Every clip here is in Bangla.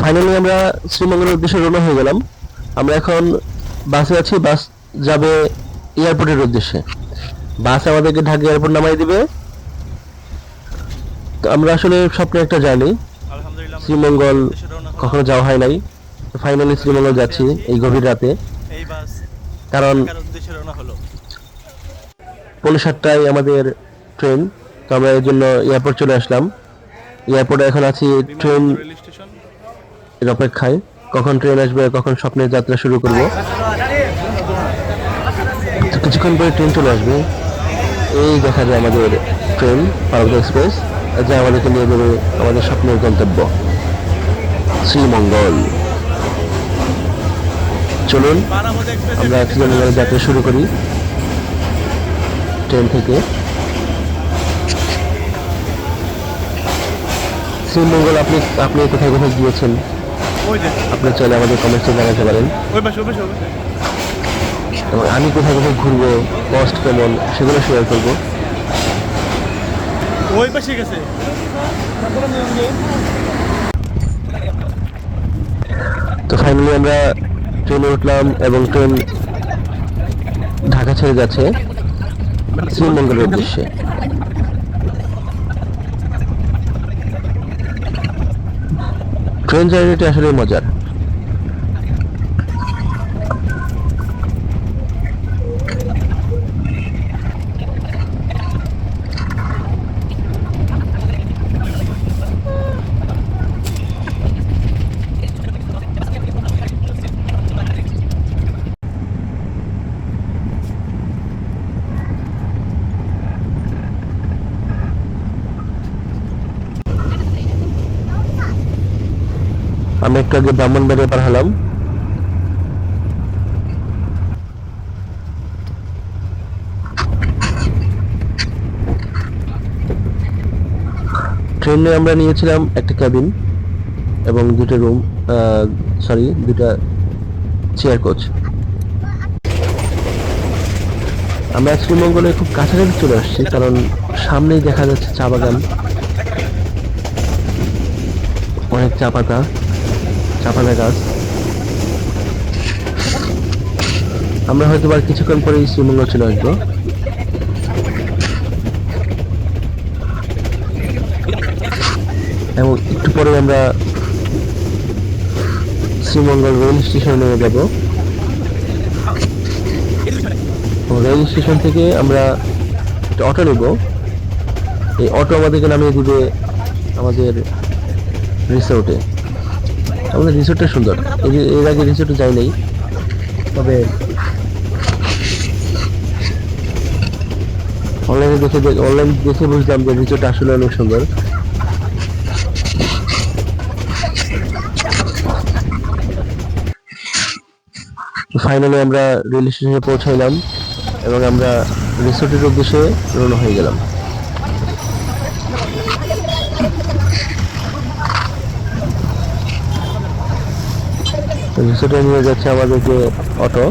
ফাইনালি আমরা শ্রীমঙ্গলের উদ্দেশ্যে রওনা হয়ে গেলাম। আমরা এখন বাসে আছি, বাস যাবে এয়ারপোর্টের উদ্দেশ্যে। বাস আমাদেরকে ঢাকা এয়ারপোর্ট নামাই দিবে। তো আমরা আসলে স্বপ্নে একটা জার্নি, আলহামদুলিল্লাহ আমরা শ্রীমঙ্গল শ্রীমঙ্গলের উদ্দেশ্যে রওনা হলাম। কখনো যাওয়া হয় নাই, ফাইনালি আমরা যে শ্রীমঙ্গল বাসে যাচ্ছি আছি এই গভীর রাতে। এই বাস কারণ ঢাকার উদ্দেশ্যে রওনা হলো। 7:30টায় আমাদের ট্রেন। তো আমরা এর জন্য এয়ারপোর্ট চলে আসলাম। এয়ারপোর্টে এখন আছি ট্রেন বিমানবন্দর রেল স্টেশন। এর অপেক্ষায়, কখন ট্রেন আসবে, কখন স্বপ্নের যাত্রা শুরু করব। তো কিছুক্ষণ পরে ট্রেন চলে আসবে। এই দেখা যায় আমাদের ট্রেন পার্বত্য এক্সপ্রেস, যা আমাদেরকে নিয়ে যাবে আমাদের স্বপ্নের গন্তব্য শ্রীমঙ্গল। চলুন বারামত এক্সপ্রেসের আমরা ট্রেন চলে শ্রীমঙ্গলের আসছে। যাত্রা শুরু করি ট্রেন থেকে। শ্রীমঙ্গল আপনি আপনি কোথায় কোথায় গিয়েছেন ওই যে আপনি চাইলে আমাদের কমেন্টসে জানাতে পারেন। ওই পাশে ওই পাশে ওই পাশে। এবং আমি কোথায় কোথায় ঘুরবো, কস্ট কেমন, সেগুলো শেয়ার করবো। ওই পাশে গেছে। তো ফাইনালি আমরা ট্রেনে উঠলাম এবং ট্রেন ঢাকা ছেড়ে যাচ্ছে শ্রীমঙ্গলের উদ্দেশ্যে। ট্রেন জার্নিটা আসলে মজার। আমি একটু আগে ব্রাহ্মণবাড়িয়া পার হলাম। ট্রেনে আমরা নিয়েছিলাম একটা ক্যাবিন এবং দুটো রুম, দুটা চেয়ার কোচ। আমরা শ্রীমঙ্গলে খুব কাছাকাছি চলে আসছি, কারণ সামনেই দেখা যাচ্ছে চা বাগান, অনেক চা পাতা গাছ। আমরা হয়তো আর কিছুক্ষণ পরেই শ্রীমঙ্গল চলে আসবো। এবং একটু পরে আমরা শ্রীমঙ্গল রেল স্টেশনে নেমে যাব। রেল স্টেশন থেকে আমরা একটা অটো নেব। এই অটো আমাদেরকে নামিয়ে দিবে আমাদের রিসোর্টে। আমাদের রিসোর্টটা সুন্দর, এর আগে রিসোর্টে যাই নাই, তবে অনলাইন দেখে বুঝলাম যে রিসোর্টটা আসলে অনেক সুন্দর। ফাইনালি আমরা রেল স্টেশনে পৌঁছাইলাম এবং আমরা রিসোর্টের উদ্দেশ্যে রওনা হয়ে গেলাম। রিসোর্টে নিয়ে যাচ্ছে আমাদেরকে অটো।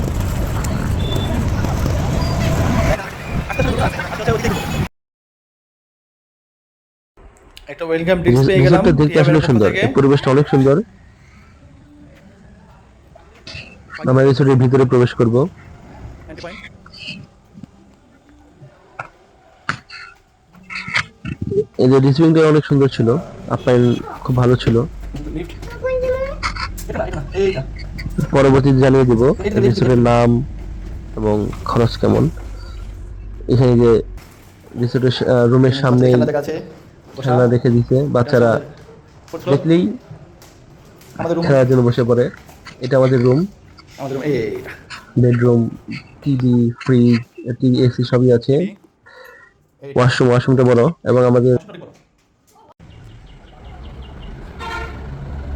একটা ওয়েলকাম ড্রিঙ্কস পেয়ে গেলাম। রিসোর্টটা দেখতে আসলে টিএমের পক্ষ সুন্দর, থেকে। পরিবেশটা অনেক সুন্দর। আমরা রিসোর্টের ভিতরে প্রবেশ করব। এই যে রিসিভিংটা অনেক সুন্দর ছিল, আপ্যায়ন খুব ভালো ছিল। পরবর্তীতে জানিয়ে দিব রিসোর্টের নাম এবং খরচ কেমন। এখানে যে রিসোর্টের রুমের সামনে খেলনা দেখে দিছে, বাচ্চারা দেখলেই খেলার জন্য বসে পড়ে। এটা আমাদের room, bedroom, TV, fridge, TV, AC সবই আছে। ওয়াশরুমটা বড় এবং আমাদের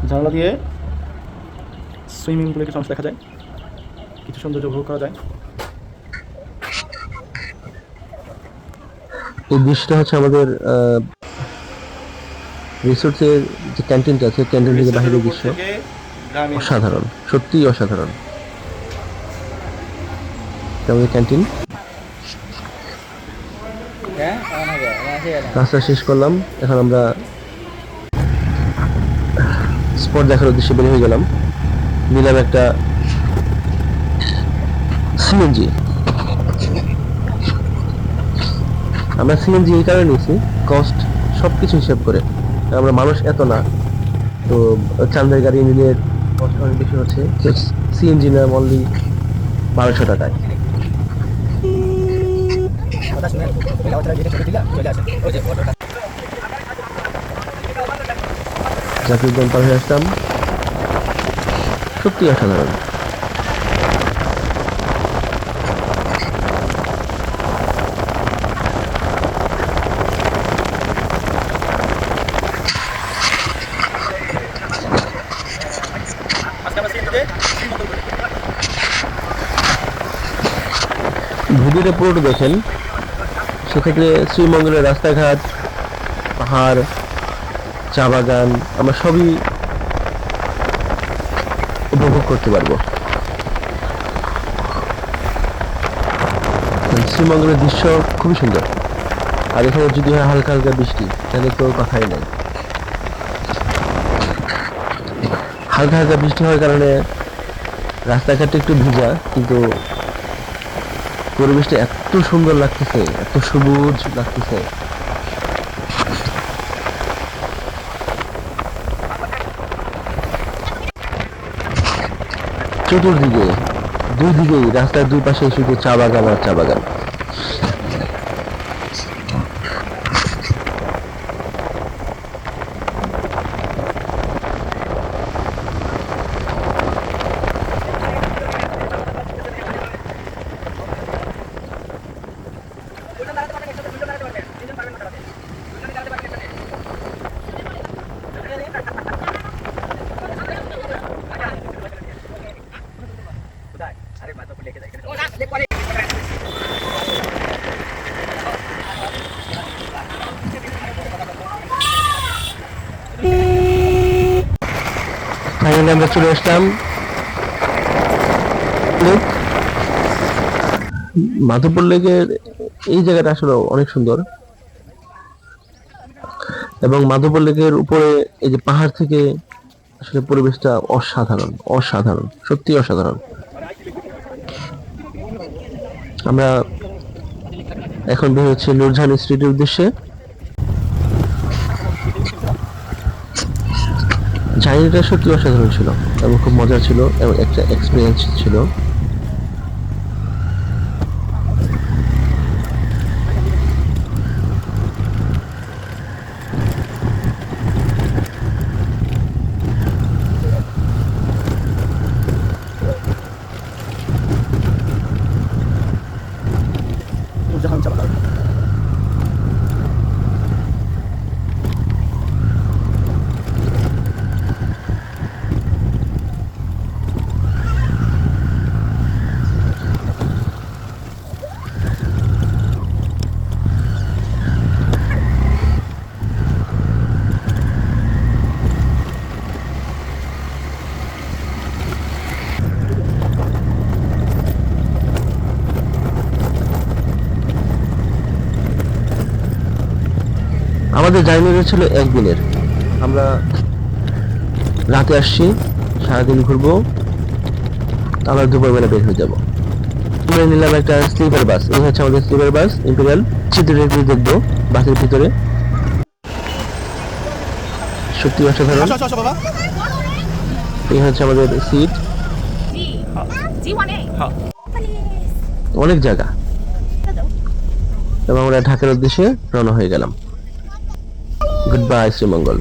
জানালা দিয়ে সুইমিং পুলের কিছু অংশ দেখা যায়, কিছু সৌন্দর্য উপভোগ করা যায়। এই দৃশ্যটা হচ্ছে আমাদের রিসোর্টের যে ক্যান্টিনটা আছে, ক্যান্টিন থেকে বাহিরের দৃশ্য অসাধারণ, সত্যিই অসাধারণ। আমাদের ক্যান্টিন, কাজটা শেষ করলাম, এখন আমরা স্পট দেখার উদ্দেশ্যে বের হয়ে গেলাম। নিলাম একটা সিএনজি। আমরা সিএনজি এই কারণে নিয়েছি, কস্ট সবকিছু হিসাব করে। আমরা মানুষ এত না, তো চান্দের গাড়ি নিলে কষ্ট অনেক বেশি হচ্ছে। সিএনজি নিলাম অনলি 1200 টাকায়। জাকির উদ্যান পার হয়ে আসলাম, সত্যি অসাধারণ। ভিডিওটা পুরোটা দেখেন, সেক্ষেত্রে শ্রীমঙ্গলের রাস্তাঘাট, পাহাড়, চা বাগান আমরা সবই উপভোগ করতে পারবো। শ্রীমঙ্গলের দৃশ্য খুবই সুন্দর, আর এখানে যদি হয় হালকা হালকা বৃষ্টি, তাহলে তো কথাই নাই। হালকা হালকা বৃষ্টি হওয়ার কারণে রাস্তাঘাটটা একটু ভিজা, কিন্তু পরিবেশটা এত সুন্দর লাগতেছে, এত সবুজ লাগতেছে। চতুর্দিকে দুই দিকেই, রাস্তার দুই পাশে শুধু চা বাগান আর চা বাগান। ফাইনালি আমরা চলে আসলাম লেক। মাধবপুর লেকের এই জায়গাটা আসলে অনেক সুন্দর, এবং মাধবপুর লেকের উপরে এই যে পাহাড় থেকে আসলে পরিবেশটা অসাধারণ, অসাধারণ, সত্যি অসাধারণ। আমরা এখন বের হচ্ছে নূরজাহান স্ট্রিটের উদ্দেশ্যে। জার্নিটা সত্যি অসাধারণ ছিল এবং খুব মজার ছিল এবং একটা এক্সপিরিয়েন্স ছিল। নূরজাহান চা বাগান। আমাদের জার্নিটা ছিল একদিনের। আমরা রাতে আসছি, সারাদিন ঘুরবো, আবার দুপুরবেলা বের হয়ে যাবো। আমরা নিলাম একটা স্লিপার বাস। এই হচ্ছে আমাদের স্লিপার বাস ইম্পেরিয়াল। চিত্রটা একটু দেখবো বাসের ভিতরে, সত্যি অসাধারণ। এই হচ্ছে আমাদের সিট, অনেক জায়গা, এবং আমরা ঢাকার উদ্দেশ্যে রওনা হয়ে গেলাম। Good bye Sreemangal.